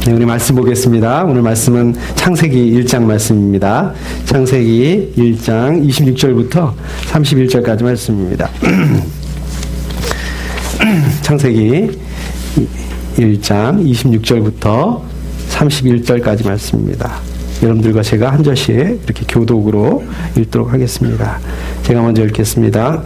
네, 우리 말씀 보겠습니다. 오늘 말씀은 창세기 1장 말씀입니다. 창세기 1장 26절부터 31절까지 말씀입니다. 창세기 1장 26절부터 31절까지 말씀입니다. 여러분들과 제가 한 절씩 이렇게 교독으로 읽도록 하겠습니다. 제가 먼저 읽겠습니다.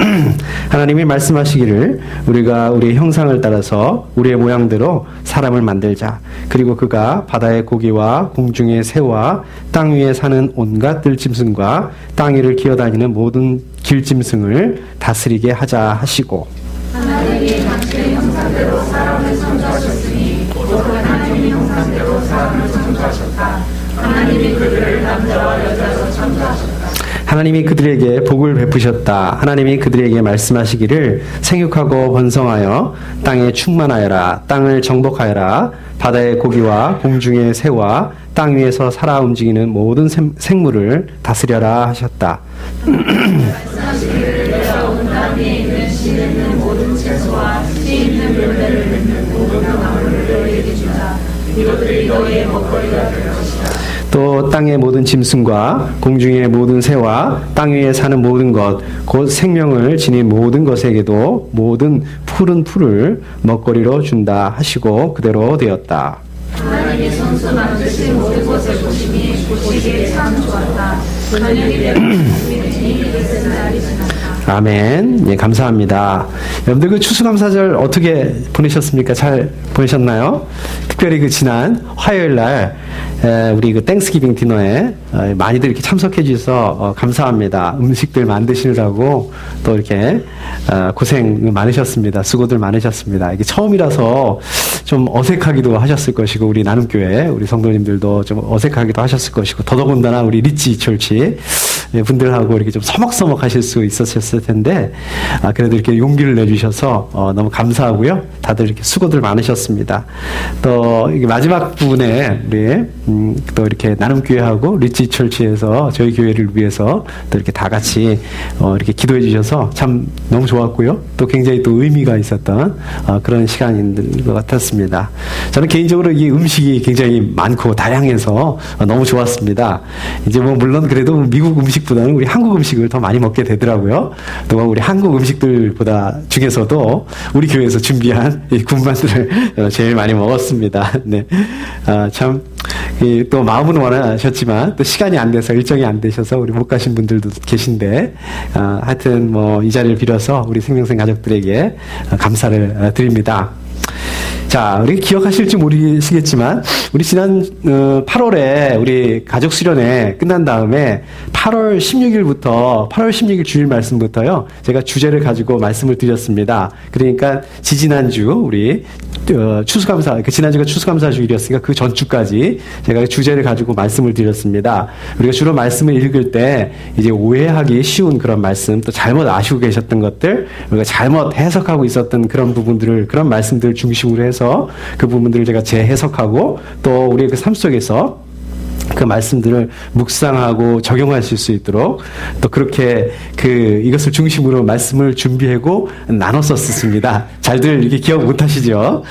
하나님이 말씀하시기를 우리가 우리의 형상을 따라서 우리의 모양대로 사람을 만들자. 그리고 그가 바다의 고기와 공중의 새와 땅 위에 사는 온갖 들짐승과 땅 위를 기어다니는 모든 길짐승을 다스리게 하자 하시고, 하나님이 당신의 형상대로 사람을 창조하셨으니 곧 하나님의 형상대로 사람을 창조하셨다. 하나님이 그들을 남자와 여자로 창조하셨다. 하나님이 그들에게 복을 베푸셨다. 하나님이 그들에게 말씀하시기를 생육하고 번성하여 땅에 충만하여라. 땅을 정복하여라. 바다의 고기와 공중의 새와 땅 위에서 살아 움직이는 모든 생물을 다스려라 하셨다. 말씀하시기를 내가 온 땅 위에 있는 씨 있는 모든 채소와 씨 있는 열매를 맺는 모든 나무를 너희에게 주자. 이것들이 너희의 먹거리가 될 것이다. 또 땅의 모든 짐승과 공중의 모든 새와 땅 위에 사는 모든 것, 곧 생명을 지닌 모든 것에게도 모든 푸른 풀을 먹거리로 준다 하시고 그대로 되었다. 하나님이 손수 만드신 모든 것을 보시니 보시기에 참 좋았다. 저녁이 되고 이미 됐을 날이 지났다. 아멘. 예, 감사합니다. 여러분들 그 추수감사절 어떻게 보내셨습니까? 잘 보내셨나요? 특별히 그 지난 화요일 날 우리 그 땡스기빙 디너에 많이들 이렇게 참석해 주셔서 감사합니다. 음식들 만드시느라고 또 이렇게 고생 많으셨습니다. 수고들 많으셨습니다. 이게 처음이라서 좀 어색하기도 하셨을 것이고, 우리 나눔교회 우리 성도님들도 좀 어색하기도 하셨을 것이고, 더더군다나 우리 리치 철치 분들하고 이렇게 좀 서먹서먹 하실 수 있었을 텐데, 그래도 이렇게 용기를 내주셔서 너무 감사하고요. 다들 이렇게 수고들 많으셨습니다. 또 이게 마지막 부분에 우리 또 이렇게 나눔교회하고 리치 철치에서 저희 교회를 위해서 또 이렇게 다 같이 이렇게 기도해 주셔서 참 너무 좋았고요. 또 굉장히 또 의미가 있었던 그런 시간인 것 같았습니다. 저는 개인적으로 이 음식이 굉장히 많고 다양해서 너무 좋았습니다. 이제 뭐 물론 그래도 미국 음식보다는 우리 한국 음식을 더 많이 먹게 되더라고요. 또 우리 한국 음식들보다 중에서도 우리 교회에서 준비한 이 군만두를 제일 많이 먹었습니다. 네, 참. 또 마음은 원하셨지만 또 시간이 안 돼서, 일정이 안 되셔서 우리 못 가신 분들도 계신데, 하여튼 뭐 이 자리를 빌어서 우리 생명생 가족들에게 감사를 드립니다. 자, 우리 기억하실지 모르시겠지만 우리 지난 8월에 우리 가족 수련회 끝난 다음에 8월 16일 주일 말씀부터요, 제가 주제를 가지고 말씀을 드렸습니다. 그러니까 지지난주 우리 추수감사, 지난주가 추수감사 주일이었으니까 그 전주까지 제가 주제를 가지고 말씀을 드렸습니다. 우리가 주로 말씀을 읽을 때 이제 오해하기 쉬운 그런 말씀, 또 잘못 아시고 계셨던 것들, 우리가 잘못 해석하고 있었던 그런 부분들을, 그런 말씀들을 중심으로 해서 그 부분들을 제가 재해석하고, 또 우리의 그 삶 속에서 그 말씀들을 묵상하고 적용하실 수 있도록 또 그렇게 이것을 중심으로 말씀을 준비하고 나눴었습니다. 잘들 이렇게 기억 못 하시죠?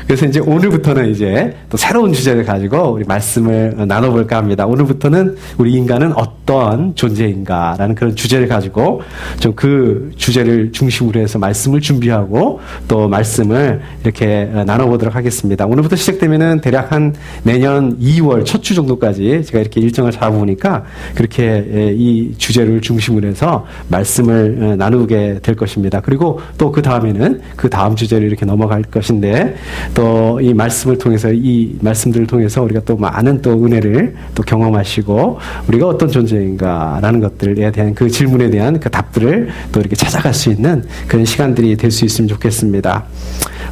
그래서 이제 오늘부터는 이제 또 새로운 주제를 가지고 우리 말씀을 나눠볼까 합니다. 오늘부터는 우리 인간은 어떤 존재인가라는 그런 주제를 가지고 좀 그 주제를 중심으로 해서 말씀을 준비하고 또 말씀을 이렇게 나눠보도록 하겠습니다. 오늘부터 시작되면은 대략 한 내년 2월 첫 주 정도까지 제가 이렇게 일정을 잡아보니까 그렇게 이 주제를 중심으로 해서 말씀을 나누게 될 것입니다. 그리고 또 그 다음에는 그 다음 주제를 이렇게 넘어갈 것인데, 또 이 말씀을 통해서, 이 말씀들을 통해서 우리가 또 많은 또 은혜를 또 경험하시고, 우리가 어떤 존재인가라는 것들에 대한 그 질문에 대한 그 답들을 또 이렇게 찾아갈 수 있는 그런 시간들이 될 수 있으면 좋겠습니다.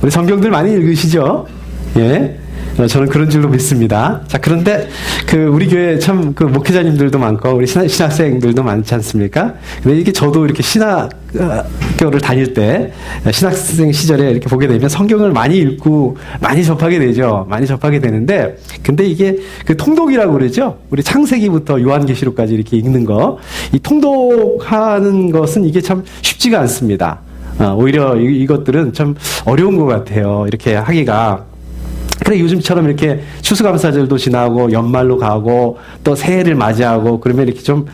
우리 성경들 많이 읽으시죠? 예. 저는 그런 줄로 믿습니다. 자, 그런데 우리 교회 참 목회자님들도 많고 우리 신학생들도 많지 않습니까? 근데 이게 저도 이렇게 신학교를 다닐 때, 신학생 시절에 이렇게 보게 되면 성경을 많이 읽고 많이 접하게 되죠. 많이 접하게 되는데, 근데 이게 통독이라고 그러죠. 우리 창세기부터 요한계시록까지 이렇게 읽는 거, 이 통독하는 것은 이게 참 쉽지가 않습니다. 오히려 이것들은 참 어려운 것 같아요. 이렇게 하기가. 그래, 요즘처럼 이렇게 추수감사절도 지나고 연말로 가고 또 새해를 맞이하고 그러면 이렇게 좀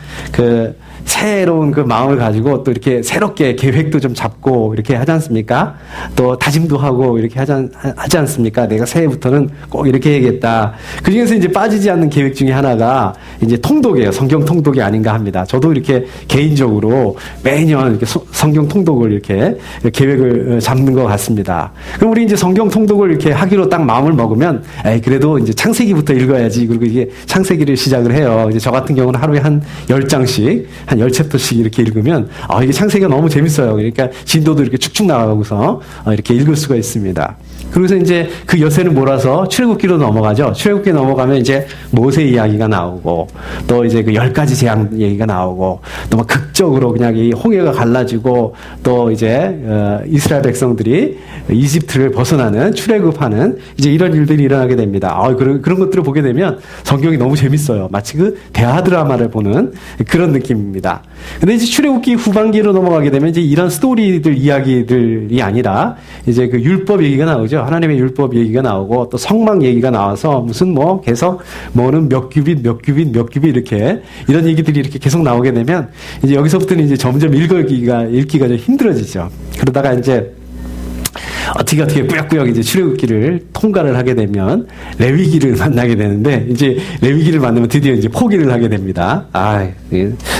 새로운 그 마음을 가지고 또 이렇게 새롭게 계획도 좀 잡고 이렇게 하지 않습니까? 또 다짐도 하고 이렇게 하지 않습니까? 내가 새해부터는 꼭 이렇게 해야겠다. 그 중에서 이제 빠지지 않는 계획 중에 하나가 이제 통독이에요. 성경 통독이 아닌가 합니다. 저도 이렇게 개인적으로 매년 이렇게 성경 통독을 이렇게 계획을 잡는 것 같습니다. 그럼 우리 이제 성경 통독을 이렇게 하기로 딱 마음을 먹으면, 그래도 이제 창세기부터 읽어야지. 그리고 이게 창세기를 시작을 해요. 이제 저 같은 경우는 하루에 한 10장씩, 한 10챕터씩 이렇게 읽으면, 이게 창세기가 너무 재밌어요. 그러니까 진도도 이렇게 축축 나가고서 이렇게 읽을 수가 있습니다. 그래서 이제 그 여세를 몰아서 출애굽기로 넘어가죠. 출애굽기 넘어가면 이제 모세 이야기가 나오고, 또 이제 그 10가지 재앙 얘기가 나오고, 또 막 극적으로 그냥 이 홍해가 갈라지고, 또 이제 이스라엘 백성들이 이집트를 벗어나는 출애굽하는 이제 이런 일들이 일어나게 됩니다. 그런 것들을 보게 되면 성경이 너무 재밌어요. 마치 그 대하 드라마를 보는 그런 느낌입니다. 근데 이제 출애굽기 후반기로 넘어가게 되면 이제 이런 스토리들 이야기들이 아니라 이제 그 율법 얘기가 나오죠. 하나님의 율법 얘기가 나오고 또 성막 얘기가 나와서 무슨 계속 뭐는 몇 규빗 이렇게 이런 얘기들이 이렇게 계속 나오게 되면 이제 여기서부터는 이제 점점 읽기가 좀 힘들어지죠. 그러다가 이제 어떻게 꾸역꾸역 이제 출애굽기를 통과를 하게 되면 레위기를 만나게 되는데, 이제 레위기를 만나면 드디어 이제 포기를 하게 됩니다.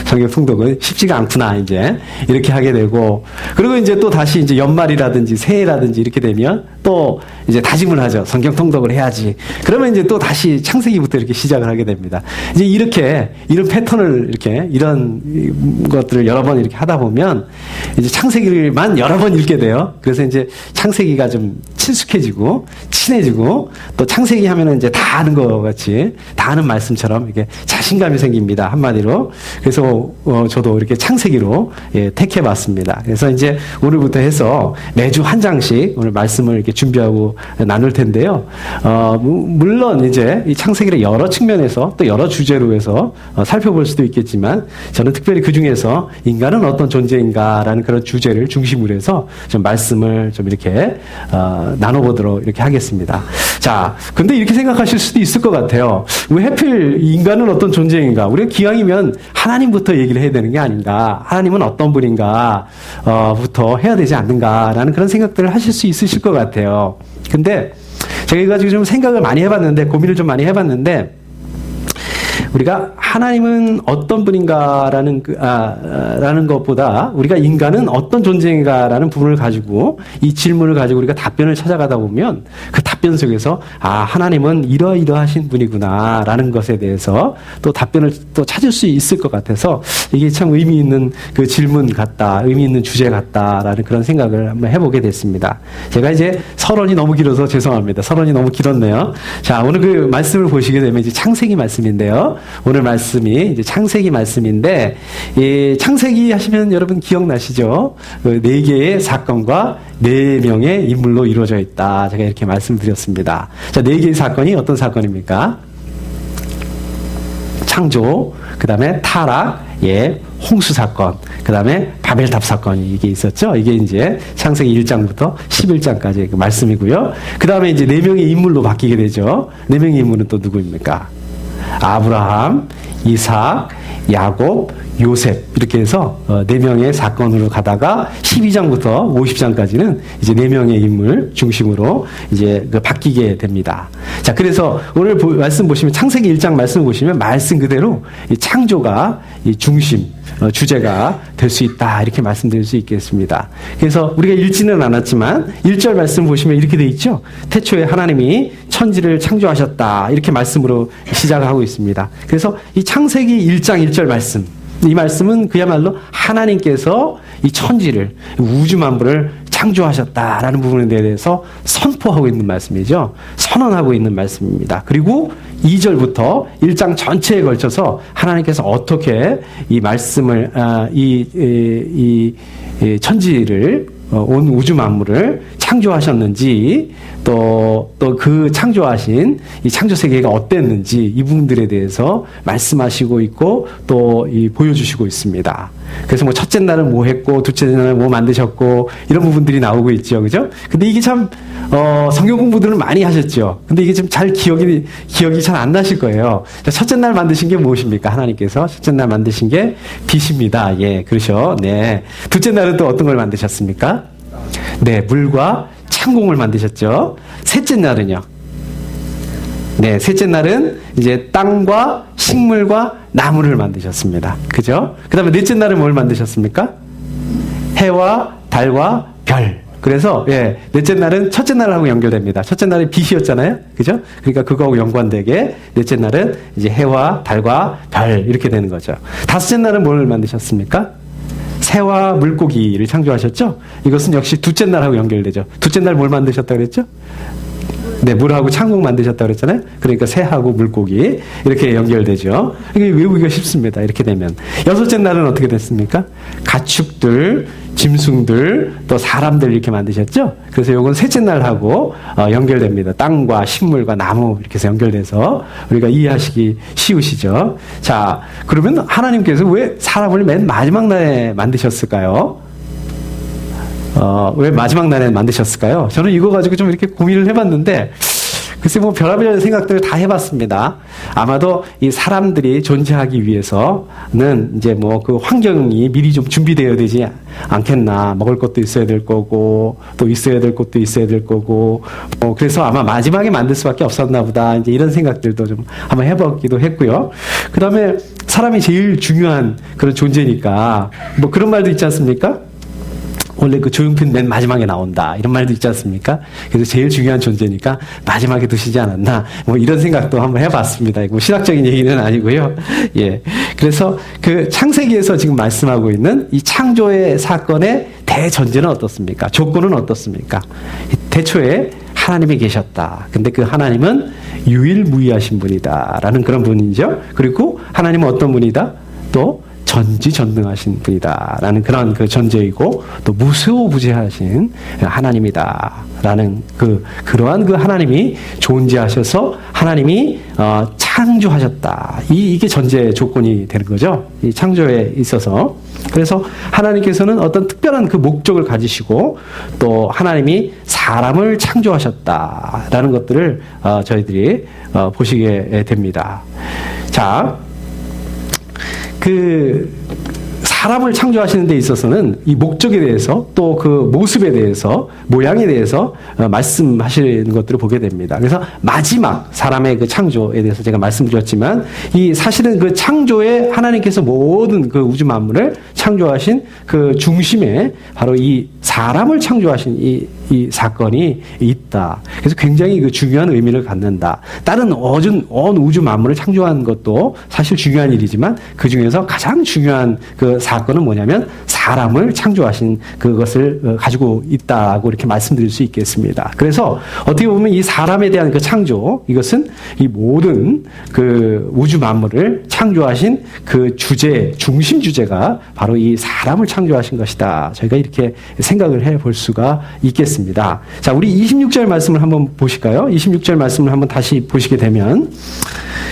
성경 통독은 쉽지가 않구나, 이제. 이렇게 하게 되고, 그리고 이제 또 다시 이제 연말이라든지 새해라든지 이렇게 되면 또 이제 다짐을 하죠. 성경 통독을 해야지. 그러면 이제 또 다시 창세기부터 이렇게 시작을 하게 됩니다. 이제 이렇게, 이런 패턴을 이렇게, 이런 것들을 여러 번 이렇게 하다 보면 이제 창세기를만 여러 번 읽게 돼요. 그래서 이제 창세기가 좀 친숙해지고 친해지고 또 창세기 하면은 이제 다 아는 것 같이 다 아는 말씀처럼 이렇게 자신감이 생깁니다. 한마디로. 그래서 저도 이렇게 창세기로 택해봤습니다. 그래서 이제 오늘부터 해서 매주 한 장씩 오늘 말씀을 이렇게 준비하고 나눌 텐데요. 물론 이제 이 창세기를 여러 측면에서 또 여러 주제로 해서 살펴볼 수도 있겠지만 저는 특별히 그 중에서 인간은 어떤 존재인가라는 그런 주제를 중심으로 해서 좀 말씀을 좀 이렇게 나눠보도록 이렇게 하겠습니다. 자, 근데 이렇게 생각하실 수도 있을 것 같아요. 왜 하필 인간은 어떤 존재인가? 우리가 기왕이면 하나님부터 얘기를 해야 되는 게 아닌가? 하나님은 어떤 분인가? 부터 해야 되지 않는가라는 그런 생각들을 하실 수 있으실 것 같아요. 근데 제가 이거 가지고 좀 생각을 많이 해봤는데, 고민을 좀 많이 해봤는데, 우리가 하나님은 어떤 분인가라는 라는 것보다 우리가 인간은 어떤 존재인가라는 부분을 가지고 이 질문을 가지고 우리가 답변을 찾아가다 보면 그 답변 속에서 하나님은 이러이러하신 분이구나라는 것에 대해서 또 답변을 또 찾을 수 있을 것 같아서 이게 참 의미 있는 그 질문 같다, 의미 있는 주제 같다라는 그런 생각을 한번 해보게 됐습니다. 제가 이제 서론이 너무 길어서 죄송합니다. 서론이 너무 길었네요. 자, 오늘 그 말씀을 보시게 되면 이제 창세기 말씀인데요. 오늘 말씀이 이제 창세기 말씀인데, 이 창세기 하시면 여러분 기억나시죠? 그 4개의 사건과 4명의 인물로 이루어져 있다. 제가 이렇게 말씀드렸습니다. 자, 4개의 사건이 어떤 사건입니까? 창조, 그 다음에 타락, 홍수 사건, 그 다음에 바벨탑 사건이 이게 있었죠. 이게 이제 창세기 1장부터 11장까지 그 말씀이고요. 그 다음에 이제 4명의 인물로 바뀌게 되죠. 4명의 인물은 또 누구입니까? 아브라함, 이삭, 야곱, 요셉 이렇게 해서 4명의 사건으로 가다가 12장부터 50장까지는 이제 4명의 인물 중심으로 이제 바뀌게 됩니다. 자, 그래서 오늘 말씀 보시면 창세기 1장 말씀 보시면 말씀 그대로 이 창조가 이 중심 주제가 될 수 있다 이렇게 말씀드릴 수 있겠습니다. 그래서 우리가 읽지는 않았지만 1절 말씀 보시면 이렇게 돼 있죠. 태초에 하나님이 천지를 창조하셨다 이렇게 말씀으로 시작하고 있습니다. 그래서 이 창세기 1장 1절 말씀, 이 말씀은 그야말로 하나님께서 이 천지를, 우주 만물을 창조하셨다라는 부분에 대해서 선포하고 있는 말씀이죠. 선언하고 있는 말씀입니다. 그리고 2절부터 1장 전체에 걸쳐서 하나님께서 어떻게 이 말씀을, 이 천지를, 온 우주 만물을 창조하셨는지, 또 그 창조하신 이 창조 세계가 어땠는지 이 부분들에 대해서 말씀하시고 있고 또 보여주시고 있습니다. 그래서 뭐 첫째 날은 뭐 했고 둘째 날은 뭐 만드셨고 이런 부분들이 나오고 있죠, 그죠? 근데 이게 참 성경 공부들을 많이 하셨죠. 근데 이게 좀 잘 기억이 잘 안 나실 거예요. 자, 첫째 날 만드신 게 무엇입니까? 하나님께서 첫째 날 만드신 게 빛입니다. 예, 그러셔. 네. 둘째 날은 또 어떤 걸 만드셨습니까? 네, 물과 창공을 만드셨죠. 셋째 날은요? 네, 셋째 날은 이제 땅과 식물과 나무를 만드셨습니다. 그죠? 그 다음에 넷째 날은 뭘 만드셨습니까? 해와 달과 별. 그래서, 예, 넷째 날은 첫째 날하고 연결됩니다. 첫째 날이 빛이었잖아요. 그죠? 그러니까 그거하고 연관되게 넷째 날은 이제 해와 달과 별. 이렇게 되는 거죠. 다섯째 날은 뭘 만드셨습니까? 새와 물고기를 창조하셨죠? 이것은 역시 둘째 날하고 연결되죠. 둘째 날 뭘 만드셨다 그랬죠? 네, 물하고 창공 만드셨다 그랬잖아요. 그러니까 새하고 물고기 이렇게 연결되죠. 이게 외우기가 쉽습니다. 이렇게 되면 여섯째 날은 어떻게 됐습니까? 가축들, 짐승들, 또 사람들 이렇게 만드셨죠. 그래서 이건 셋째 날하고 연결됩니다. 땅과 식물과 나무 이렇게 해서 연결돼서 우리가 이해하시기 쉬우시죠. 자, 그러면 하나님께서 왜 사람을 맨 마지막 날에 만드셨을까요? 왜 마지막 날에 만드셨을까요? 저는 이거 가지고 좀 이렇게 고민을 해봤는데, 글쎄 뭐 별의별 생각들을 다 해봤습니다. 아마도 이 사람들이 존재하기 위해서는 이제 뭐 그 환경이 미리 좀 준비되어야 되지 않겠나. 먹을 것도 있어야 될 거고, 또 있어야 될 것도 있어야 될 거고, 그래서 아마 마지막에 만들 수밖에 없었나 보다. 이제 이런 생각들도 좀 한번 해보기도 했고요. 그 다음에 사람이 제일 중요한 그런 존재니까, 뭐 그런 말도 있지 않습니까? 원래 그 조용필 맨 마지막에 나온다. 이런 말도 있지 않습니까? 그래서 제일 중요한 존재니까 마지막에 두시지 않았나. 뭐 이런 생각도 한번 해봤습니다. 이거 신학적인 얘기는 아니고요. 예. 그래서 그 창세기에서 지금 말씀하고 있는 이 창조의 사건의 대전제는 어떻습니까? 조건은 어떻습니까? 태초에 하나님이 계셨다. 근데 그 하나님은 유일무이하신 분이다. 라는 그런 분이죠. 그리고 하나님은 어떤 분이다? 또 전지전능하신 분이다라는 그런 그 전제이고 또 무소부재하신 하나님이다라는 그러한 그 하나님이 존재하셔서 하나님이 창조하셨다. 이게 전제 조건이 되는 거죠. 이 창조에 있어서. 그래서 하나님께서는 어떤 특별한 그 목적을 가지시고 또 하나님이 사람을 창조하셨다라는 것들을 저희들이 보시게 됩니다. 자. 그 사람을 창조하시는 데 있어서는 이 목적에 대해서 또 그 모습에 대해서 모양에 대해서 말씀하시는 것들을 보게 됩니다. 그래서 마지막 사람의 그 창조에 대해서 제가 말씀드렸지만 이 사실은 그 창조에 하나님께서 모든 그 우주 만물을 창조하신 그 중심에 바로 이 사람을 창조하신 이 사건이 있다. 그래서 굉장히 그 중요한 의미를 갖는다. 다른 온 우주 만물을 창조한 것도 사실 중요한 일이지만 그 중에서 가장 중요한 그 사건은 뭐냐면 사람을 창조하신 그것을 가지고 있다고 이렇게 말씀드릴 수 있겠습니다. 그래서 어떻게 보면 이 사람에 대한 그 창조, 이것은 이 모든 그 우주 만물을 창조하신 그 주제, 중심 주제가 바로 이 사람을 창조하신 것이다. 저희가 이렇게 생각을 해볼 수가 있겠습니다. 자, 우리 26절 말씀을 한번 보실까요? 26절 말씀을 한번 다시 보시게 되면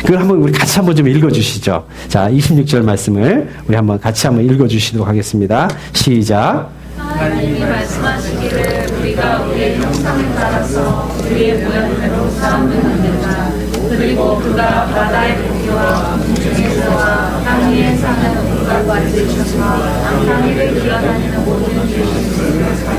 그걸 한번 우리 같이 한번 좀 읽어주시죠. 자, 26절 말씀을 우리 한번 같이 한번 읽어주시도록 하겠습니다. 시작. 하나님이 말씀하시기를 우리가 우리의 형상을 따라서 우리의 모양대로 사람을 만들자. 그리고 그가 바다의 고기와 공중에서와 땅 위에 사는 온갖 가지를 땅 위를 기어다니는 모든 죄를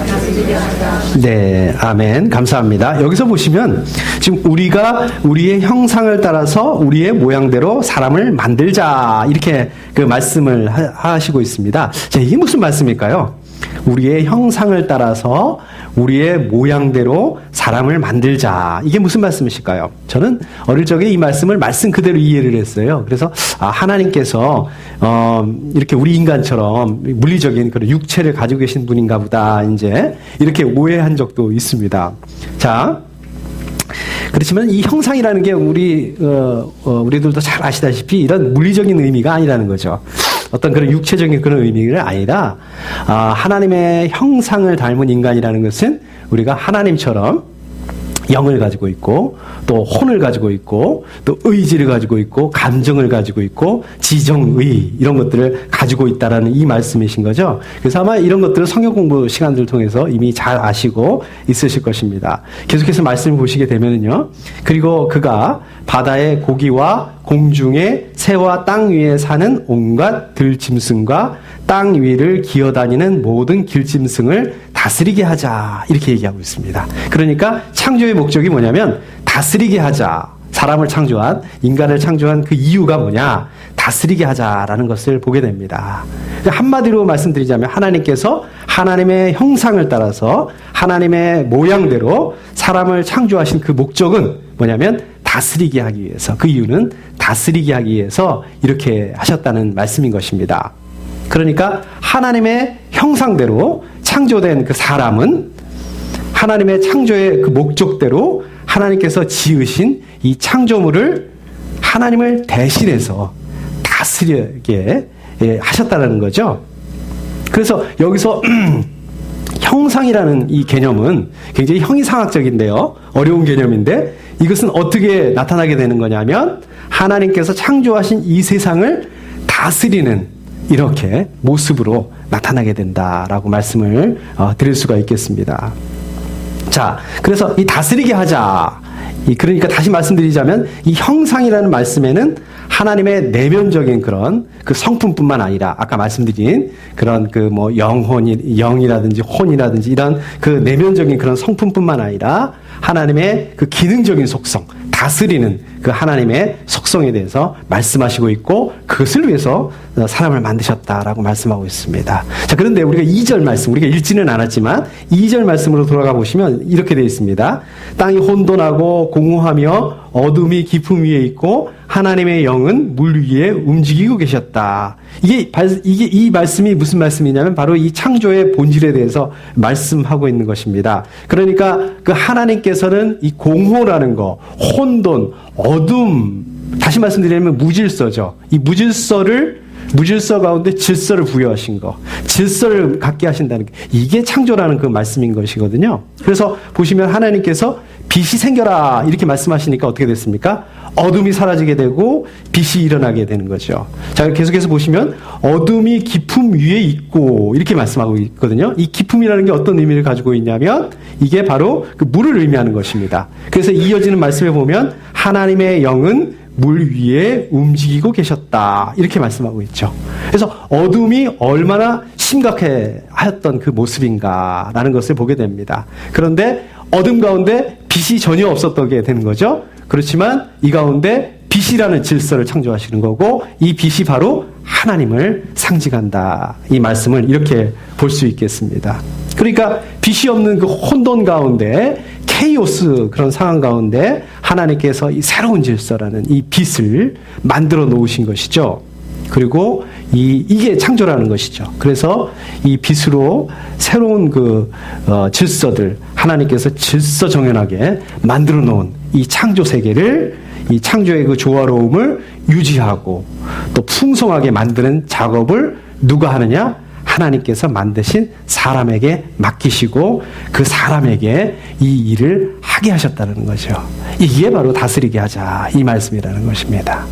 다스리려 하자. 네, 아멘. 감사합니다. 여기서 보시면 지금 우리가 우리의 형상을 따라서 우리의 모양대로 사람을 만들자 이렇게 그 말씀을 하시고 있습니다. 자, 이게 무슨 말씀일까요? 우리의 형상을 따라서 우리의 모양대로 사람을 만들자. 이게 무슨 말씀이실까요? 저는 어릴 적에 이 말씀을 말씀 그대로 이해를 했어요. 그래서 하나님께서 이렇게 우리 인간처럼 물리적인 그런 육체를 가지고 계신 분인가 보다 이제 이렇게 오해한 적도 있습니다. 자, 그렇지만 이 형상이라는 게 우리들도 잘 아시다시피 이런 물리적인 의미가 아니라는 거죠. 어떤 그런 육체적인 그런 의미가 아니라 하나님의 형상을 닮은 인간이라는 것은 우리가 하나님처럼 영을 가지고 있고, 또 혼을 가지고 있고, 또 의지를 가지고 있고, 감정을 가지고 있고, 지정의 이런 것들을 가지고 있다라는 이 말씀이신 거죠. 그래서 아마 이런 것들을 성경 공부 시간들을 통해서 이미 잘 아시고 있으실 것입니다. 계속해서 말씀을 보시게 되면은요. 그리고 그가 바다의 고기와 공중의 새와 땅 위에 사는 온갖 들짐승과 땅 위를 기어다니는 모든 길짐승을 다스리게 하자, 이렇게 얘기하고 있습니다. 그러니까 창조의 목적이 뭐냐면 다스리게 하자. 사람을 창조한, 인간을 창조한 그 이유가 뭐냐? 다스리게 하자라는 것을 보게 됩니다. 한마디로 말씀드리자면 하나님께서 하나님의 형상을 따라서 하나님의 모양대로 사람을 창조하신 그 목적은 뭐냐면 다스리게 하기 위해서, 그 이유는 다스리게 하기 위해서 이렇게 하셨다는 말씀인 것입니다. 그러니까 하나님의 형상대로 창조된 그 사람은 하나님의 창조의 그 목적대로 하나님께서 지으신 이 창조물을 하나님을 대신해서 다스리게 하셨다는 거죠. 그래서 여기서 형상이라는 이 개념은 굉장히 형이상학적인데요. 어려운 개념인데 이것은 어떻게 나타나게 되는 거냐면 하나님께서 창조하신 이 세상을 다스리는 이렇게 모습으로 나타나게 된다라고 말씀을 드릴 수가 있겠습니다. 자, 그래서 이 다스리게 하자. 그러니까 다시 말씀드리자면 이 형상이라는 말씀에는 하나님의 내면적인 그런 그 성품뿐만 아니라 아까 말씀드린 그런 그 뭐 영이라든지 혼이라든지 이런 그 내면적인 그런 성품뿐만 아니라 하나님의 그 기능적인 속성, 다스리는 그 하나님의 속성에 대해서 말씀하시고 있고 그것을 위해서 사람을 만드셨다라고 말씀하고 있습니다. 자, 그런데 우리가 2절 말씀, 우리가 읽지는 않았지만 2절 말씀으로 돌아가 보시면 이렇게 되어 있습니다. 땅이 혼돈하고 공허하며 어둠이 깊음 위에 있고 하나님의 영은 물 위에 움직이고 계셨다. 이게 이 말씀이 무슨 말씀이냐면 바로 이 창조의 본질에 대해서 말씀하고 있는 것입니다. 그러니까 그 하나님께서는 이 공허라는 거, 혼돈, 어둠, 다시 말씀드리면 무질서죠. 이 무질서 가운데 질서를 부여하신 거, 질서를 갖게 하신다는 게 이게 창조라는 그 말씀인 것이거든요. 그래서 보시면 하나님께서 빛이 생겨라 이렇게 말씀하시니까 어떻게 됐습니까? 어둠이 사라지게 되고 빛이 일어나게 되는 거죠. 자, 계속해서 보시면 어둠이 깊음 위에 있고 이렇게 말씀하고 있거든요. 이 깊음이라는 게 어떤 의미를 가지고 있냐면 이게 바로 그 물을 의미하는 것입니다. 그래서 이어지는 말씀에 보면 하나님의 영은 물 위에 움직이고 계셨다 이렇게 말씀하고 있죠. 그래서 어둠이 얼마나 심각해 하였던 그 모습인가라는 것을 보게 됩니다. 그런데 어둠 가운데 빛이 전혀 없었게 되는 거죠. 그렇지만 이 가운데 빛이라는 질서를 창조하시는 거고 이 빛이 바로 하나님을 상징한다. 이 말씀을 이렇게 볼 수 있겠습니다. 그러니까 빛이 없는 그 혼돈 가운데 케이오스 그런 상황 가운데 하나님께서 이 새로운 질서라는 이 빛을 만들어 놓으신 것이죠. 그리고 이게 창조라는 것이죠. 그래서 이 빛으로 새로운 그 질서들 하나님께서 질서 정연하게 만들어 놓은 이 창조 세계를 이 창조의 그 조화로움을 유지하고 또 풍성하게 만드는 작업을 누가 하느냐? 하나님께서 만드신 사람에게 맡기시고 그 사람에게 이 일을 하게 하셨다는 거죠. 이게 바로 다스리게 하자 이 말씀이라는 것입니다.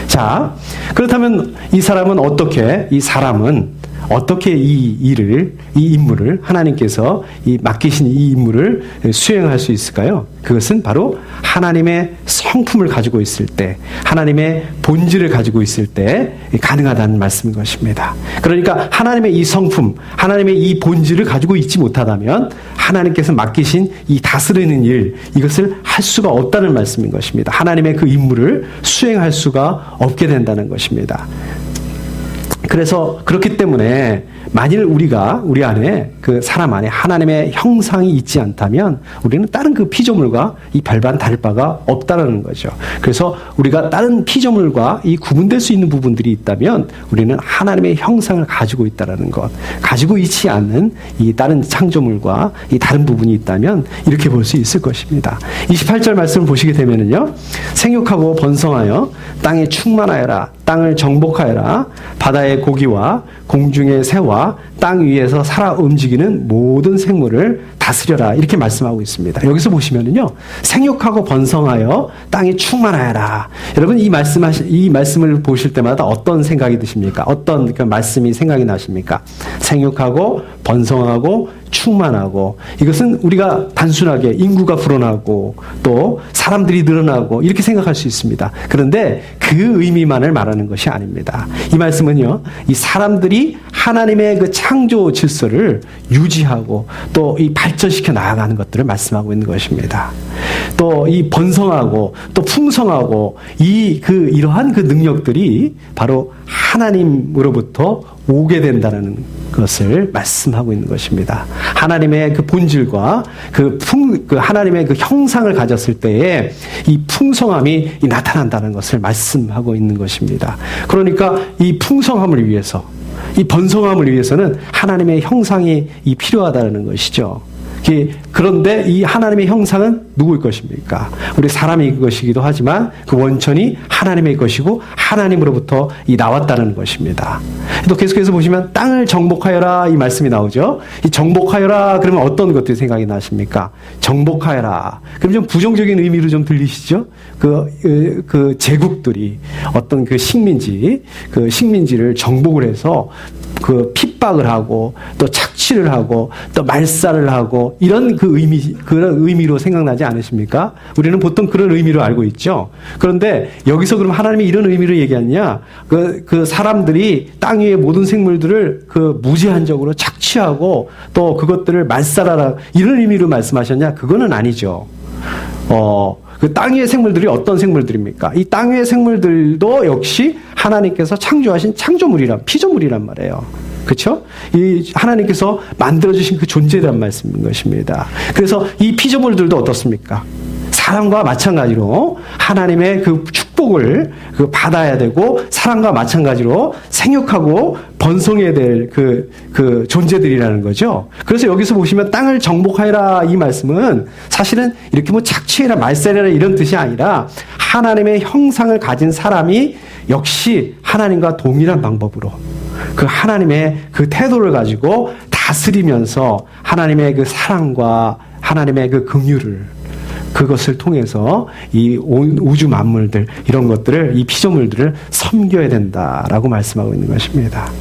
자, 그렇다면 이 사람은 어떻게 이 임무를 하나님께서 이 맡기신 이 임무를 수행할 수 있을까요? 그것은 바로 하나님의 성품을 가지고 있을 때, 하나님의 본질을 가지고 있을 때 가능하다는 말씀인 것입니다. 그러니까 하나님의 이 성품, 하나님의 이 본질을 가지고 있지 못하다면 하나님께서 맡기신 이 다스리는 일, 이것을 할 수가 없다는 말씀인 것입니다. 하나님의 그 임무를 수행할 수가 없게 된다는 것입니다. 그래서 그렇기 때문에 만일 우리 안에 그 사람 안에 하나님의 형상이 있지 않다면 우리는 다른 그 피조물과 이 별반 다를 바가 없다는 거죠. 그래서 우리가 다른 피조물과 이 구분될 수 있는 부분들이 있다면 우리는 하나님의 형상을 가지고 있다는 것, 가지고 있지 않는 이 다른 창조물과 이 다른 부분이 있다면 이렇게 볼 수 있을 것입니다. 28절 말씀을 보시게 되면은요, 생육하고 번성하여 땅에 충만하여라, 땅을 정복하여라, 바다의 고기와 공중의 새와 땅 위에서 살아 움직이는 모든 생물을 다스려라 이렇게 말씀하고 있습니다. 여기서 보시면은요, 생육하고 번성하여 땅에 충만하여라. 여러분 이 말씀을 보실 때마다 어떤 생각이 드십니까? 어떤 그 말씀이 생각이 나십니까? 생육하고 번성하고 충만하고, 이것은 우리가 단순하게 인구가 불어나고 또 사람들이 늘어나고 이렇게 생각할 수 있습니다. 그런데 그 의미만을 말하는 것이 아닙니다. 이 말씀은요, 이 사람들이 하나님의 그 창조 질서를 유지하고 또 이 발전시켜 나아가는 것들을 말씀하고 있는 것입니다. 또 이 번성하고 또 풍성하고 이러한 그 능력들이 바로 하나님으로부터 오게 된다는 것을 말씀하고 있는 것입니다. 하나님의 그 본질과 그 하나님의 그 형상을 가졌을 때에 이 풍성함이 나타난다는 것을 말씀하고 있는 것입니다. 그러니까 이 풍성함을 위해서, 이 번성함을 위해서는 하나님의 형상이 필요하다는 것이죠. 그런데 이 하나님의 형상은 누구일 것입니까? 우리 사람의 것이기도 하지만 그 원천이 하나님의 것이고 하나님으로부터 나왔다는 것입니다. 또 계속해서 보시면 땅을 정복하여라 이 말씀이 나오죠. 이 정복하여라 그러면 어떤 것들이 생각이 나십니까? 정복하여라. 그럼 좀 부정적인 의미로 좀 들리시죠? 그 제국들이 어떤 그 식민지를 정복을 해서 그 핍박을 하고 또 착취를 하고 또 말살을 하고 이런 그런 의미로 생각나지 않으십니까? 우리는 보통 그런 의미로 알고 있죠. 그런데 여기서 그럼 하나님이 이런 의미로 얘기하느냐? 그 사람들이 땅 위의 모든 생물들을 그 무제한적으로 착취하고 또 그것들을 말살하라 이런 의미로 말씀하셨냐? 그거는 아니죠. 그 땅 위의 생물들이 어떤 생물들입니까? 이 땅 위의 생물들도 역시 하나님께서 창조하신 피조물이란 말이에요. 그렇죠? 이 하나님께서 만들어주신 그 존재란 말씀인 것입니다. 그래서 이 피조물들도 어떻습니까? 사람과 마찬가지로 하나님의 그 축복을 받아야 되고 사람과 마찬가지로 생육하고 번성해야 될 그 존재들이라는 거죠. 그래서 여기서 보시면 땅을 정복하여라 이 말씀은 사실은 이렇게 뭐 착취해라 말살해라 이런 뜻이 아니라 하나님의 형상을 가진 사람이 역시 하나님과 동일한 방법으로 그 하나님의 그 태도를 가지고 다스리면서 하나님의 그 사랑과 하나님의 그 긍휼을 그것을 통해서 이 우주 만물들 이런 것들을 이 피조물들을 섬겨야 된다라고 말씀하고 있는 것입니다.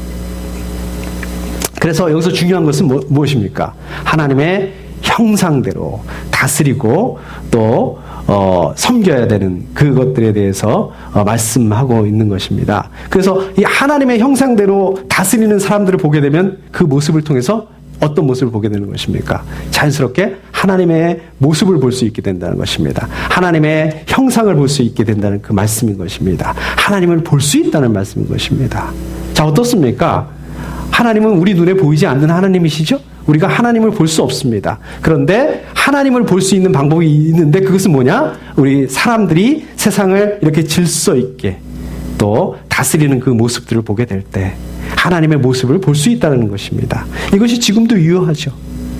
그래서 여기서 중요한 것은 무엇입니까? 하나님의 형상대로 다스리고 또 섬겨야 되는 그것들에 대해서 말씀하고 있는 것입니다. 그래서 이 하나님의 형상대로 다스리는 사람들을 보게 되면 그 모습을 통해서 어떤 모습을 보게 되는 것입니까? 자연스럽게 하나님의 모습을 볼 수 있게 된다는 것입니다. 하나님의 형상을 볼 수 있게 된다는 그 말씀인 것입니다. 하나님을 볼 수 있다는 말씀인 것입니다. 자, 어떻습니까? 하나님은 우리 눈에 보이지 않는 하나님이시죠? 우리가 하나님을 볼 수 없습니다. 그런데 하나님을 볼 수 있는 방법이 있는데 그것은 뭐냐? 우리 사람들이 세상을 이렇게 질서 있게 또 다스리는 그 모습들을 보게 될 때 하나님의 모습을 볼 수 있다는 것입니다. 이것이 지금도 유효하죠.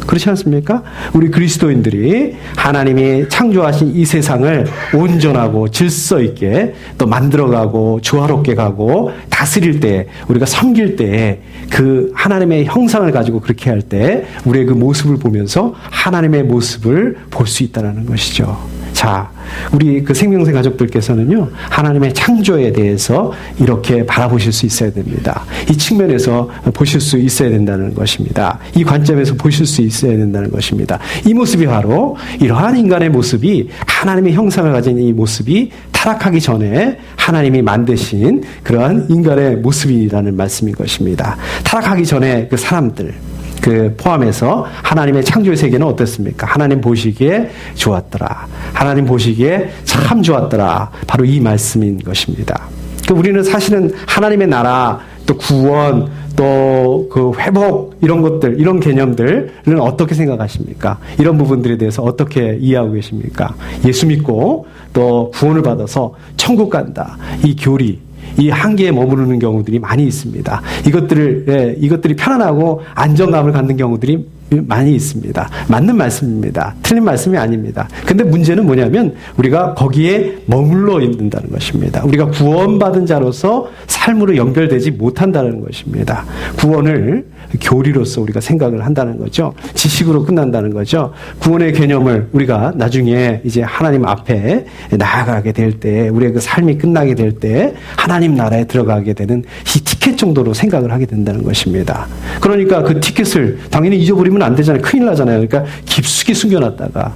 그렇지 않습니까? 우리 그리스도인들이 하나님이 창조하신 이 세상을 온전하고 질서 있게 또 만들어가고 조화롭게 가고 다스릴 때 우리가 섬길 때 그 하나님의 형상을 가지고 그렇게 할 때 우리의 그 모습을 보면서 하나님의 모습을 볼 수 있다는 것이죠. 자, 우리 그 생명새 가족들께서는요, 하나님의 창조에 대해서 이렇게 바라보실 수 있어야 됩니다. 이 측면에서 보실 수 있어야 된다는 것입니다. 이 관점에서 보실 수 있어야 된다는 것입니다. 이 모습이 바로 이러한 인간의 모습이 하나님의 형상을 가진 이 모습이 타락하기 전에 하나님이 만드신 그러한 인간의 모습이라는 말씀인 것입니다. 타락하기 전에 그 사람들, 그 포함해서 하나님의 창조의 세계는 어땠습니까? 하나님 보시기에 좋았더라. 하나님 보시기에 참 좋았더라. 바로 이 말씀인 것입니다. 우리는 사실은 하나님의 나라, 또 구원, 또 그 회복 이런 것들, 이런 개념들은 어떻게 생각하십니까? 이런 부분들에 대해서 어떻게 이해하고 계십니까? 예수 믿고 또 구원을 받아서 천국 간다. 이 교리, 이 한계에 머무르는 경우들이 많이 있습니다. 이것들이 편안하고 안정감을 갖는 경우들이 많이 있습니다. 맞는 말씀입니다. 틀린 말씀이 아닙니다. 근데 문제는 뭐냐면 우리가 거기에 머물러 있는다는 것입니다. 우리가 구원받은 자로서 삶으로 연결되지 못한다는 것입니다. 구원을 교리로서 우리가 생각을 한다는 거죠. 지식으로 끝난다는 거죠. 구원의 개념을 우리가 나중에 이제 하나님 앞에 나아가게 될 때, 우리의 그 삶이 끝나게 될 때 하나님 나라에 들어가게 되는 이 티켓 정도로 생각을 하게 된다는 것입니다. 그러니까 그 티켓을 당연히 잊어버리면 안 되잖아요. 큰일 나잖아요. 그러니까 깊숙이 숨겨놨다가,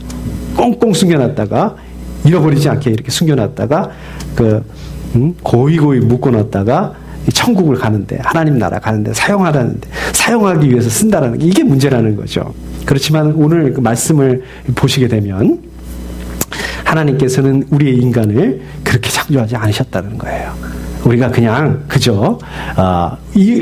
꽁꽁 숨겨놨다가, 잃어버리지 않게 이렇게 숨겨놨다가, 고이고이 묶어놨다가 천국을 가는데, 하나님 나라 가는데 사용하기 위해서 쓴다라는 게 이게 문제라는 거죠. 그렇지만 오늘 그 말씀을 보시게 되면 하나님께서는 우리의 인간을 그렇게 창조하지 않으셨다는 거예요. 우리가 그냥 그저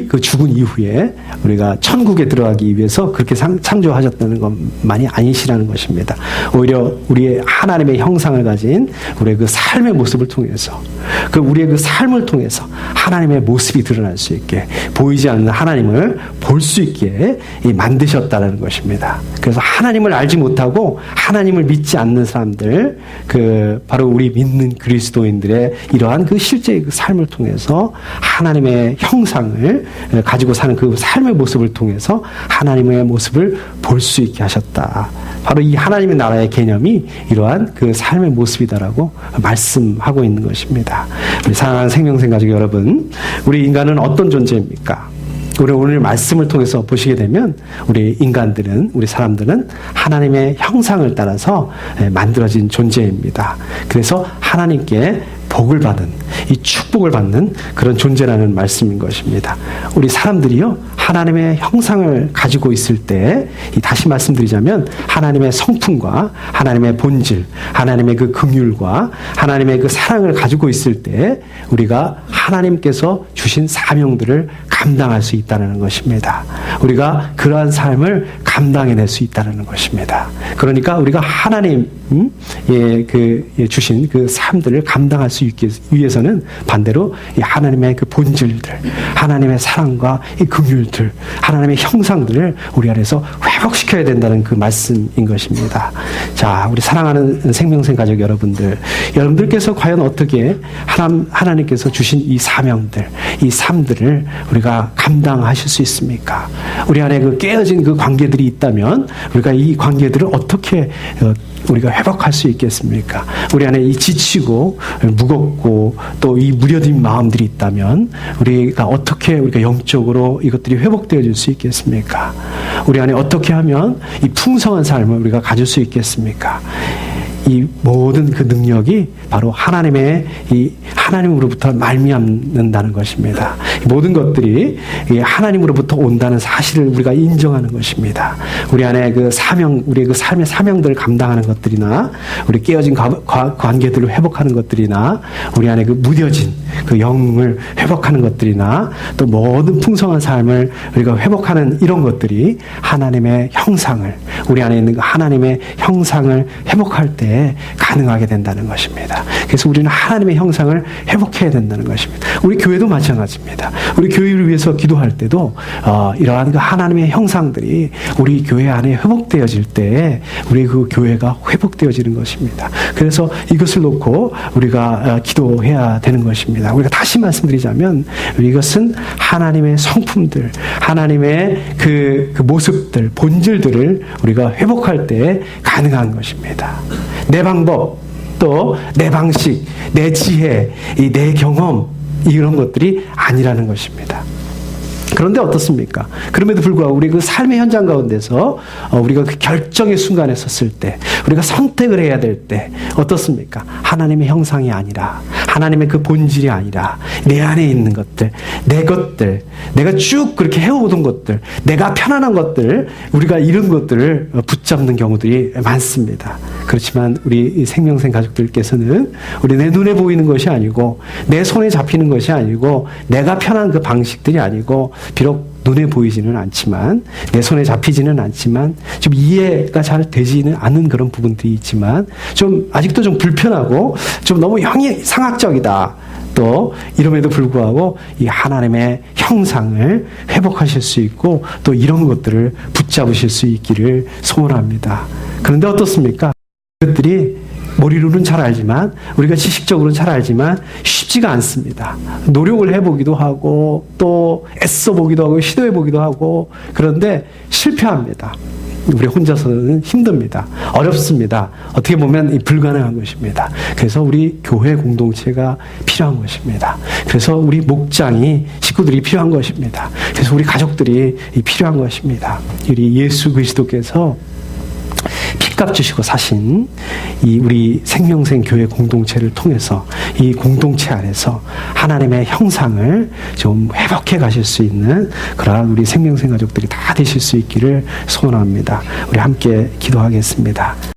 그 죽은 이후에 우리가 천국에 들어가기 위해서 그렇게 창조하셨다는 것만이 아니시라는 것입니다. 오히려 우리의 하나님의 형상을 가진 우리의 그 삶의 모습을 통해서, 그 우리의 그 삶을 통해서 하나님의 모습이 드러날 수 있게, 보이지 않는 하나님을 볼 수 있게 만드셨다는 것입니다. 그래서 하나님을 알지 못하고 하나님을 믿지 않는 사람들, 바로 우리 믿는 그리스도인들의 이러한 그 실제 그 삶을 통해서 하나님의 형상을 가지고 사는 그 삶의 모습을 통해서 하나님의 모습을 볼 수 있게 하셨다. 바로 이 하나님의 나라의 개념이 이러한 그 삶의 모습이다라고 말씀하고 있는 것입니다. 우리 사랑하는 생명생 가족 여러분, 우리 인간은 어떤 존재입니까? 우리 오늘 말씀을 통해서 보시게 되면 우리 인간들은, 우리 사람들은 하나님의 형상을 따라서 만들어진 존재입니다. 그래서 하나님께 복을 받은, 이 축복을 받는 그런 존재라는 말씀인 것입니다. 우리 사람들이요, 하나님의 형상을 가지고 있을 때, 다시 말씀드리자면 하나님의 성품과 하나님의 본질, 하나님의 그 긍휼과 하나님의 그 사랑을 가지고 있을 때 우리가 하나님께서 주신 사명들을 감당할 수 있다는 것입니다. 우리가 그러한 삶을 감당해낼 수 있다는 것입니다. 그러니까 우리가 하나님 주신 그 삶들을 감당할 수 있기 위해서는 반대로 이 하나님의 그 본질들, 하나님의 사랑과 이 긍휼들, 하나님의 형상들을 우리 안에서 회복시켜야 된다는 그 말씀인 것입니다. 자, 우리 사랑하는 생명생 가족 여러분들께서 과연 어떻게 하나님께서 주신 이 사명들, 이 삶들을 우리가 감당하실 수 있습니까? 우리 안에 그 깨어진 그 관계들이 있다면 우리가 이 관계들을 어떻게 우리가 회복할 수 있겠습니까? 우리 안에 이 지치고 무겁고 또 이 무뎌진 마음들이 있다면 우리가 어떻게 우리가 영적으로 이것들이 회복되어질 수 있겠습니까? 우리 안에 어떻게 하면 이 풍성한 삶을 우리가 가질 수 있겠습니까? 이 모든 그 능력이 바로 하나님으로부터 말미암는다는 것입니다. 모든 것들이 하나님으로부터 온다는 사실을 우리가 인정하는 것입니다. 우리 안에 그 우리의 그 삶의 사명들을 감당하는 것들이나, 우리 깨어진 관계들을 회복하는 것들이나, 우리 안에 그 무뎌진 그 영을 회복하는 것들이나, 또 모든 풍성한 삶을 우리가 회복하는 이런 것들이 하나님의 형상을, 우리 안에 있는 그 하나님의 형상을 회복할 때 가능하게 된다는 것입니다. 그래서 우리는 하나님의 형상을 회복해야 된다는 것입니다. 우리 교회도 마찬가지입니다. 우리 교회를 위해서 기도할 때도 이러한 그 하나님의 형상들이 우리 교회 안에 회복되어질 때 우리 그 교회가 회복되어지는 것입니다. 그래서 이것을 놓고 우리가 기도해야 되는 것입니다. 우리가 다시 말씀드리자면 이것은 하나님의 성품들, 하나님의 그 모습들, 본질들을 우리가 회복할 때 가능한 것입니다. 내 방법, 또 내 방식, 내 지혜, 내 경험, 이런 것들이 아니라는 것입니다. 그런데 어떻습니까? 그럼에도 불구하고 우리 그 삶의 현장 가운데서 우리가 그 결정의 순간에 섰을 때, 우리가 선택을 해야 될 때 어떻습니까? 하나님의 형상이 아니라, 하나님의 그 본질이 아니라 내 안에 있는 것들, 내 것들, 내가 쭉 그렇게 해오던 것들, 내가 편안한 것들, 우리가 이런 것들을 붙잡는 경우들이 많습니다. 그렇지만 우리 생명생 가족들께서는 우리 내 눈에 보이는 것이 아니고, 내 손에 잡히는 것이 아니고, 내가 편한 그 방식들이 아니고, 비록 눈에 보이지는 않지만, 내 손에 잡히지는 않지만, 좀 이해가 잘 되지는 않는 그런 부분들이 있지만, 좀 아직도 좀 불편하고 좀 너무 상학적이다, 또 이름에도 불구하고 이 하나님의 형상을 회복하실 수 있고 또 이런 것들을 붙잡으실 수 있기를 소원합니다. 그런데 어떻습니까? 그것들이 머리로는 잘 알지만 우리가 지식적으로는 잘 알지만 쉽지가 않습니다. 노력을 해보기도 하고 또 애써보기도 하고 시도해보기도 하고 그런데 실패합니다. 우리 혼자서는 힘듭니다. 어렵습니다. 어떻게 보면 불가능한 것입니다. 그래서 우리 교회 공동체가 필요한 것입니다. 그래서 우리 목장이 식구들이 필요한 것입니다. 그래서 우리 가족들이 필요한 것입니다. 우리 예수 그리스도께서 피값 주시고 사신 이 우리 생명생 교회 공동체를 통해서 이 공동체 안에서 하나님의 형상을 좀 회복해 가실 수 있는 그러한 우리 생명생 가족들이 다 되실 수 있기를 소원합니다. 우리 함께 기도하겠습니다.